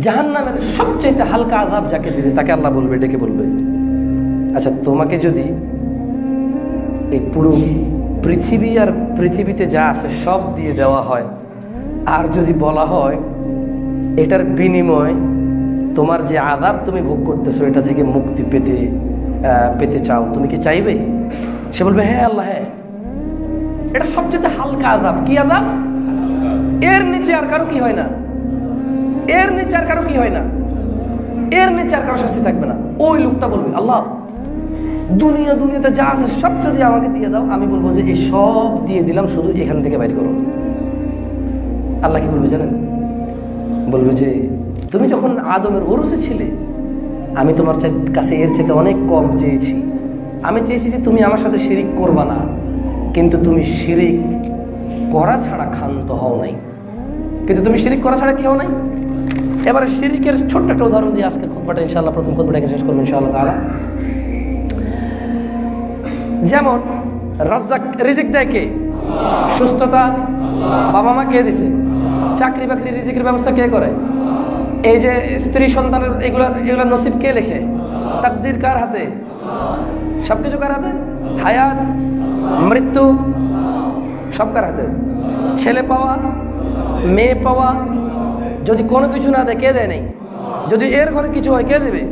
জাহান্নামের সবচেয়ে হালকা আযাব যাকে দিলে তাকে আল্লাহ বলবে, ডেকে বলবে, আচ্ছা তোমাকে যদি এই পুরো পৃথিবী আর পৃথিবীতে যা আছে সব দিয়ে দেওয়া হয়, আর যদি বলা হয় এটার বিনিময় তোমার যে আযাব তুমি ভোগ করতেছো এটা থেকে মুক্তি পেতে চাও, তুমি কি চাইবে? সে বলবে হ্যাঁ আল্লাহ, হ্যাঁ। এটা সবচেয়ে হালকা আযাব। কি আযাব? এর নিচে আর কারো কি হয় না, এর নিচে আর কারো কি হয় না, এর নিচে আর কারো শাস্তি থাকবে না। ওই লোকটা বলবে আল্লাহ দুনিয়াতে যা আছে সব যদি আমাকে দিয়ে দাও, আমি বলবো যে এই সব দিয়ে দিলাম, শুধু এখান থেকে বাইর করো। আল্লাহ কি বলবে জানেন? বলবে যে তুমি যখন আদমের ওরসে ছিলে, আমি তোমার কাছে এর চাইতে অনেক কম চেয়েছি। আমি চেয়েছি যে তুমি আমার সাথে শিরিক করবা না, কিন্তু তুমি শিরিক করা ছাড়া ক্ষান্ত হও নাই। কিন্তু তুমি শিরিক করা ছাড়া কি হও নাই? এবারে শিরিকের ছোট্ট একটা উদাহরণ দিয়ে আজকের খুতবাটা ইনশাআল্লাহ, প্রথম খুতবাটাকে শেষ করবো ইনশাআল্লাহ তাআলা। যেমন রাজ্জাক, রিজিক দেয় কে? সুস্থতা বাবা মা কে দিছে? চাকরি বাকরি রিজিকের ব্যবস্থা কে করে? এই যে স্ত্রী সন্তানের এগুলা নসিব কে লেখে? তাকদির কার হাতে? সবকিছু কার হাতে? হায়াত, মৃত্যু সব কার হাতে? ছেলে পাওয়া, মেয়ে পাওয়া, যদি কোনো কিছু না দেয় কে দেয় নেই? যদি এর ঘরে কিছু হয় কে দেবে?